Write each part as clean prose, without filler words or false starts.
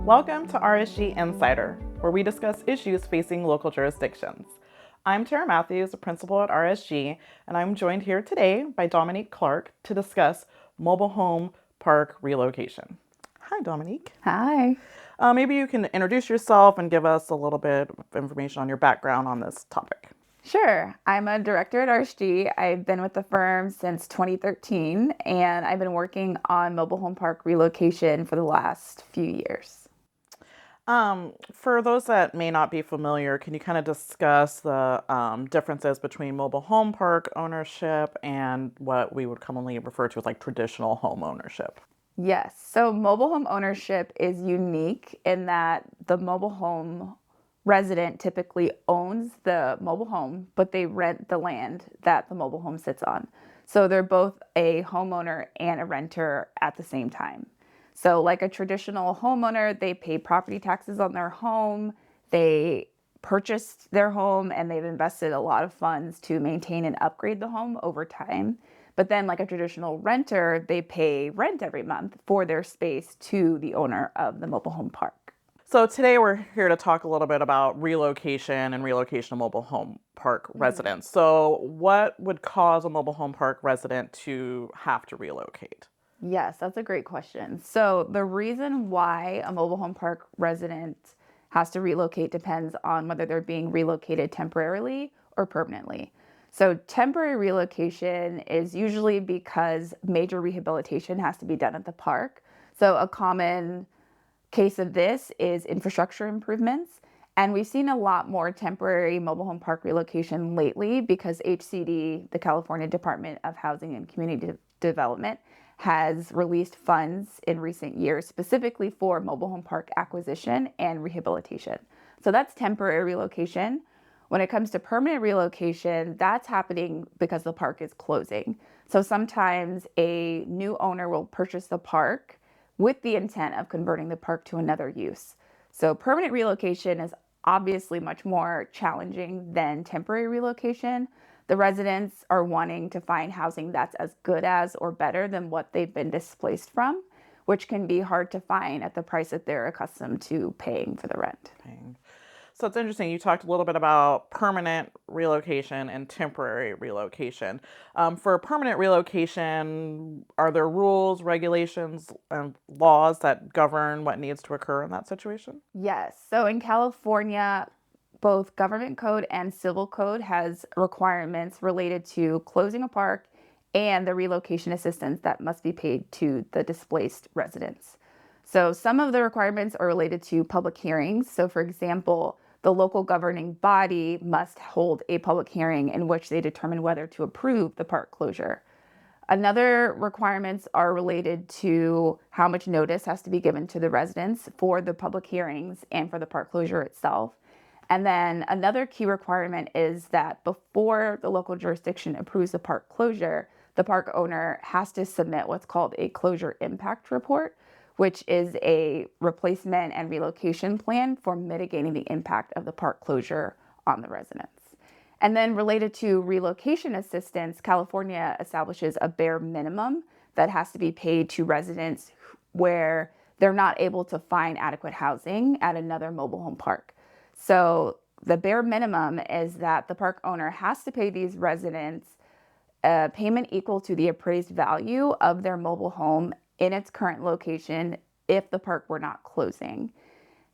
Welcome to RSG Insider, where we discuss issues facing local jurisdictions. I'm Tara Matthews, a principal at RSG, and I'm joined here today by Dominique Clark to discuss mobile home park relocation. Hi, Dominique. Hi. Maybe you can introduce yourself and give us a little bit of information on your background on this topic. Sure. I'm a director at RSG. I've been with the firm since 2013, and I've been working on mobile home park relocation for the last few years. For those that may not be familiar, can you kind of discuss the differences between mobile home park ownership and what we would commonly refer to as like traditional home ownership? Yes. So mobile home ownership is unique in that the mobile home resident typically owns the mobile home, but they rent the land that the mobile home sits on. So they're both a homeowner and a renter at the same time. So, like a traditional homeowner, they pay property taxes on their home, they purchased their home, and they've invested a lot of funds to maintain and upgrade the home over time. But then, like a traditional renter, they pay rent every month for their space to the owner of the mobile home park. So today we're here to talk a little bit about relocation and relocation of mobile home park residents. So what would cause a mobile home park resident to have to relocate? Yes, that's a great question. So, the reason why a mobile home park resident has to relocate depends on whether they're being relocated temporarily or permanently. So, temporary relocation is usually because major rehabilitation has to be done at the park. So, a common case of this is infrastructure improvements. And we've seen a lot more temporary mobile home park relocation lately because HCD, the California Department of Housing and Community Development, has released funds in recent years specifically for mobile home park acquisition and rehabilitation. So that's temporary relocation. When it comes to permanent relocation, that's happening because the park is closing. So sometimes a new owner will purchase the park with the intent of converting the park to another use. So permanent relocation is obviously much more challenging than temporary relocation. The residents are wanting to find housing that's as good as or better than what they've been displaced from, which can be hard to find at the price that they're accustomed to paying for the rent. So it's interesting. You talked a little bit about permanent relocation and temporary relocation. For permanent relocation, are there rules, regulations, and laws that govern what needs to occur in that situation? Yes. So in California, both government code and civil code has requirements related to closing a park and the relocation assistance that must be paid to the displaced residents. So some of the requirements are related to public hearings. So for example, the local governing body must hold a public hearing in which they determine whether to approve the park closure. Another requirements are related to how much notice has to be given to the residents for the public hearings and for the park closure itself. And then another key requirement is that before the local jurisdiction approves the park closure, the park owner has to submit what's called a closure impact report, which is a replacement and relocation plan for mitigating the impact of the park closure on the residents. And then related to relocation assistance, California establishes a bare minimum that has to be paid to residents where they're not able to find adequate housing at another mobile home park. So the bare minimum is that the park owner has to pay these residents a payment equal to the appraised value of their mobile home in its current location if the park were not closing.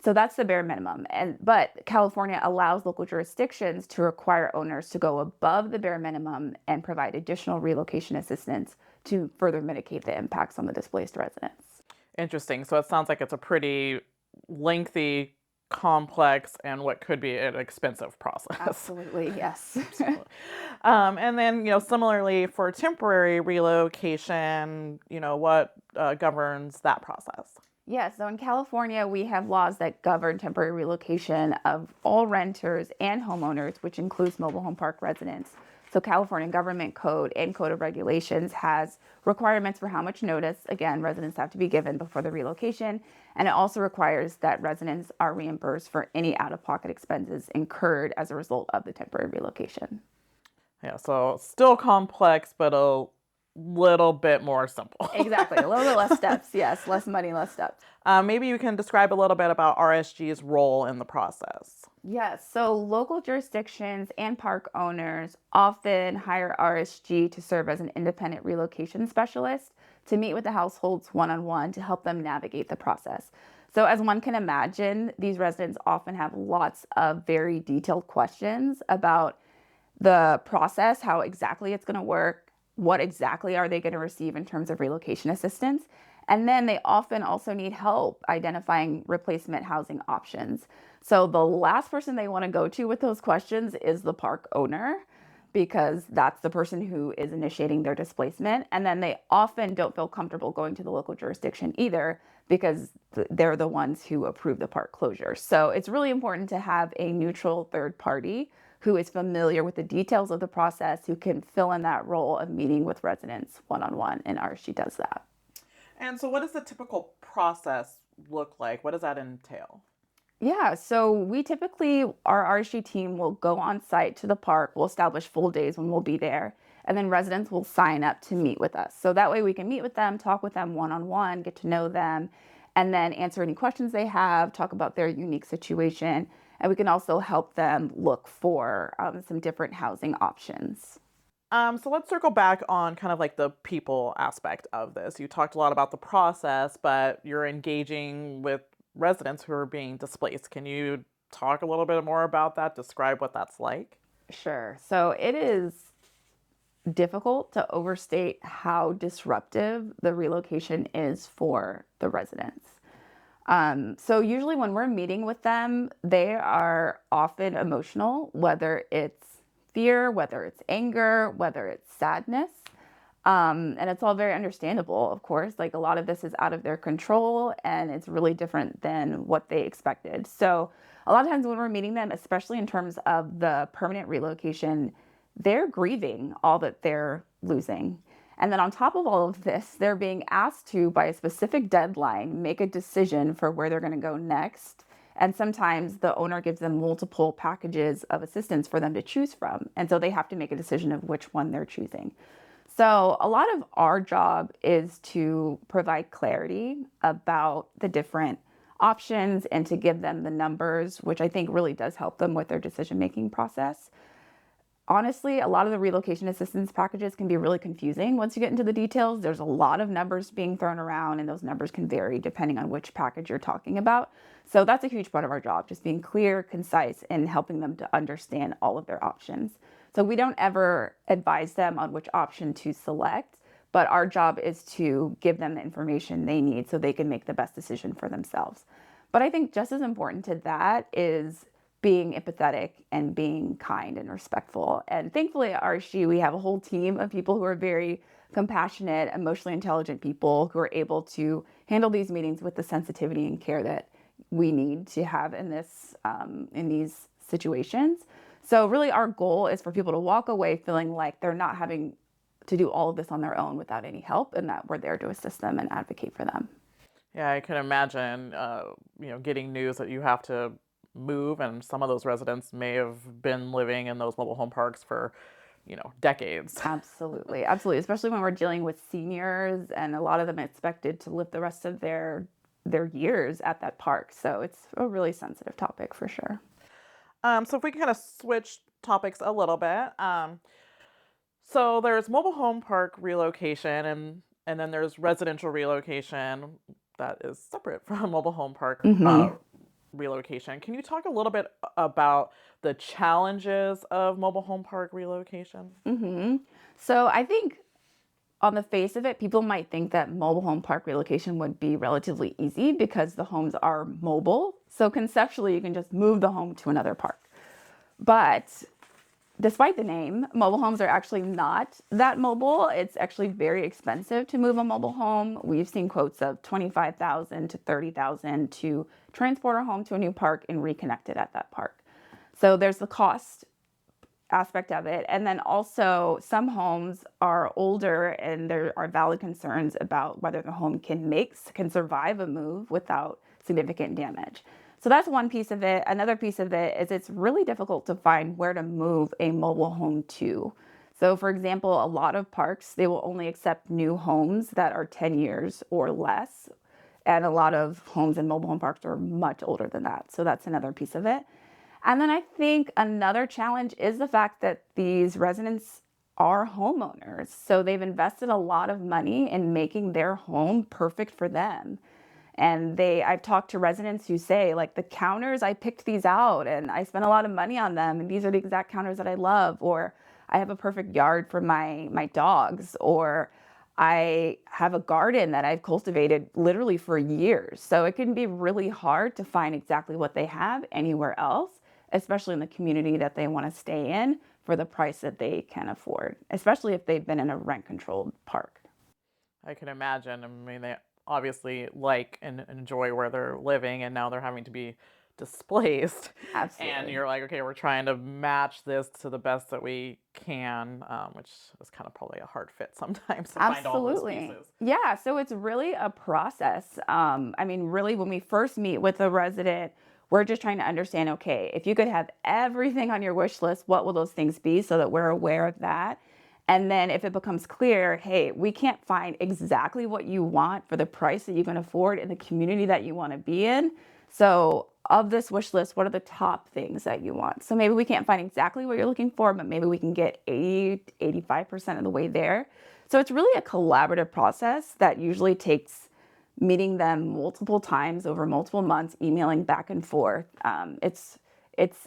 So that's the bare minimum. But California allows local jurisdictions to require owners to go above the bare minimum and provide additional relocation assistance to further mitigate the impacts on the displaced residents. Interesting. So it sounds like it's a pretty lengthy, complex, and what could be an expensive process. Absolutely, yes. And then, similarly for temporary relocation, what governs that process? Yeah, so in California, we have laws that govern temporary relocation of all renters and homeowners, which includes mobile home park residents. So California Government Code and Code of Regulations has requirements for how much notice, again, residents have to be given before the relocation. And it also requires that residents are reimbursed for any out-of-pocket expenses incurred as a result of the temporary relocation. Yeah, so still complex, but a little bit more simple. Exactly. A little bit less steps. Yes. Less money, less steps. Maybe you can describe a little bit about RSG's role in the process. Yes. So local jurisdictions and park owners often hire RSG to serve as an independent relocation specialist to meet with the households one on one to help them navigate the process. So, as one can imagine, these residents often have lots of very detailed questions about the process, how exactly it's going to work, what exactly are they going to receive in terms of relocation assistance. And then they often also need help identifying replacement housing options. So the last person they want to go to with those questions is the park owner, because that's the person who is initiating their displacement. And then they often don't feel comfortable going to the local jurisdiction either, because they're the ones who approve the park closure. So it's really important to have a neutral third party who is familiar with the details of the process, who can fill in that role of meeting with residents one on one. And RSG does that. And so, what does the typical process look like? What does that entail? Yeah, so we typically, our RSG team will go on site to the park. We'll establish full days when we'll be there. And then residents will sign up to meet with us. So that way we can meet with them, talk with them one on one, get to know them, and then answer any questions they have, talk about their unique situation. And we can also help them look for some different housing options. So let's circle back on kind of like the people aspect of this. You talked a lot about the process, but you're engaging with residents who are being displaced. Can you talk a little bit more about that? Describe what that's like? Sure. So it is difficult to overstate how disruptive the relocation is for the residents. So usually when we're meeting with them, they are often emotional, whether it's fear, whether it's anger, whether it's sadness. And it's all very understandable, of course. Like, a lot of this is out of their control and it's really different than what they expected. So a lot of times when we're meeting them, especially in terms of the permanent relocation, they're grieving all that they're losing. And then on top of all of this, they're being asked to, by a specific deadline, make a decision for where they're going to go next. And sometimes the owner gives them multiple packages of assistance for them to choose from. And so they have to make a decision of which one they're choosing. So a lot of our job is to provide clarity about the different options and to give them the numbers, which I think really does help them with their decision-making process. Honestly, a lot of the relocation assistance packages can be really confusing once you get into the details. There's a lot of numbers being thrown around, and those numbers can vary depending on which package you're talking about. So that's a huge part of our job, just being clear, concise, and helping them to understand all of their options. So we don't ever advise them on which option to select, but our job is to give them the information they need so they can make the best decision for themselves. But I think just as important to that is being empathetic and being kind and respectful. And thankfully at RSG, we have a whole team of people who are very compassionate, emotionally intelligent people who are able to handle these meetings with the sensitivity and care that we need to have in these situations. So really our goal is for people to walk away feeling like they're not having to do all of this on their own without any help, and that we're there to assist them and advocate for them. Yeah, I can imagine, getting news that you have to move, and some of those residents may have been living in those mobile home parks for, decades. Absolutely. Absolutely. Especially when we're dealing with seniors, and a lot of them are expected to live the rest of their years at that park. So it's a really sensitive topic for sure. So if we kind of switch topics a little bit, so there's mobile home park relocation, and then there's residential relocation that is separate from mobile home park hmm relocation. Can you talk a little bit about the challenges of mobile home park relocation? hmm So I think on the face of it, people might think that mobile home park relocation would be relatively easy because the homes are mobile. So conceptually, you can just move the home to another park. But despite the name, mobile homes are actually not that mobile. It's actually very expensive to move a mobile home. We've seen quotes of $25,000 to $30,000 to transport a home to a new park and reconnect it at that park. So there's the cost aspect of it. And then also some homes are older and there are valid concerns about whether the home can survive a move without significant damage. So that's one piece of it. Another piece of it is it's really difficult to find where to move a mobile home to. So for example, a lot of parks, they will only accept new homes that are 10 years or less. And a lot of homes in mobile home parks are much older than that. So that's another piece of it. And then I think another challenge is the fact that these residents are homeowners. So they've invested a lot of money in making their home perfect for them. And I've talked to residents who say, like, the counters, I picked these out and I spent a lot of money on them. And these are the exact counters that I love. Or I have a perfect yard for my dogs. Or I have a garden that I've cultivated literally for years. So it can be really hard to find exactly what they have anywhere else, especially in the community that they want to stay in for the price that they can afford, especially if they've been in a rent-controlled park. I can imagine. I mean, they obviously like and enjoy where they're living, and now they're having to be displaced. And Absolutely. you're like, okay, we're trying to match this to the best that we can, which is kind of probably a hard fit sometimes to find all those Absolutely. pieces. Yeah, so it's really a process. I mean, really, when we first meet with a resident, we're just trying to understand, okay, if you could have everything on your wish list, what will those things be so that we're aware of that? And then if it becomes clear, hey, we can't find exactly what you want for the price that you can afford in the community that you want to be in. So of this wish list, what are the top things that you want? So maybe we can't find exactly what you're looking for, but maybe we can get 80, 85% of the way there. So it's really a collaborative process that usually takes meeting them multiple times over multiple months, emailing back and forth. It's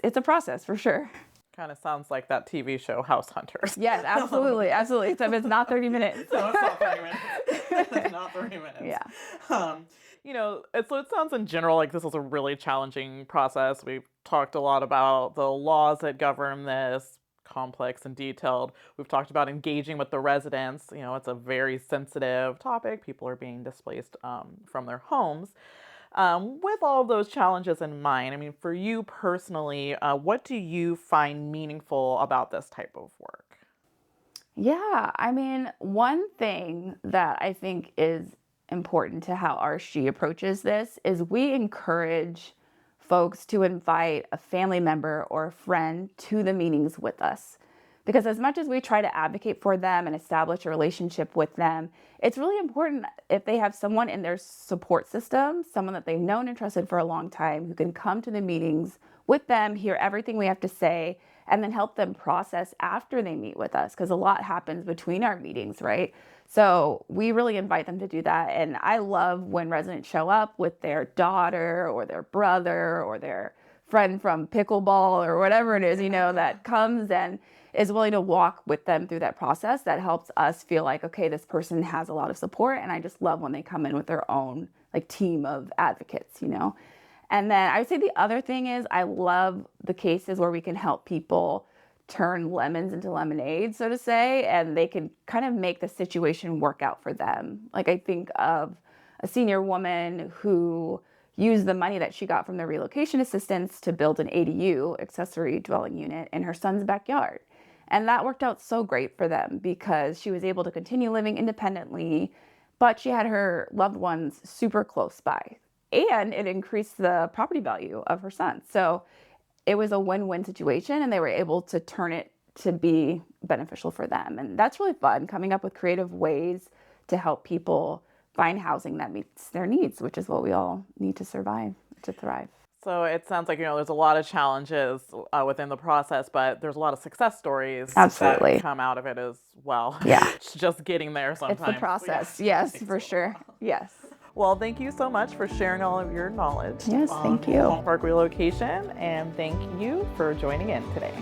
a process for sure. Kind of sounds like that TV show House Hunters. Yes, absolutely, absolutely. Except it's not 30 minutes. No, it's not 30 minutes. It's not 30 minutes. Yeah. So it sounds in general like this is a really challenging process. We've talked a lot about the laws that govern this, complex and detailed. We've talked about engaging with the residents. It's a very sensitive topic. People are being displaced from their homes. With all of those challenges in mind, I mean, for you personally, what do you find meaningful about this type of work? Yeah, I mean, one thing that I think is important to how RSG approaches this is we encourage folks to invite a family member or a friend to the meetings with us. Because as much as we try to advocate for them and establish a relationship with them, it's really important if they have someone in their support system, someone that they've known and trusted for a long time, who can come to the meetings with them, hear everything we have to say, and then help them process after they meet with us. Because a lot happens between our meetings, right? So we really invite them to do that. And I love when residents show up with their daughter or their brother or their friend from pickleball or whatever it is, that comes and is willing to walk with them through that process. That helps us feel like, okay, this person has a lot of support. And I just love when they come in with their own team of advocates. And then I would say the other thing is I love the cases where we can help people turn lemons into lemonade, so to say, and they can kind of make the situation work out for them. Like I think of a senior woman who used the money that she got from the relocation assistance to build an ADU, accessory dwelling unit, in her son's backyard. And that worked out so great for them because she was able to continue living independently, but she had her loved ones super close by. And it increased the property value of her son. So it was a win-win situation, and they were able to turn it to be beneficial for them. And that's really fun, coming up with creative ways to help people find housing that meets their needs, which is what we all need to survive, to thrive. So it sounds like, there's a lot of challenges within the process, but there's a lot of success stories Absolutely. that come out of it as well. Yeah. It's just getting there sometimes. It's the process. Yeah. Yes, for sure. Yes. Well, thank you so much for sharing all of your knowledge. Yes, thank you. Home park relocation, and thank you for joining in today.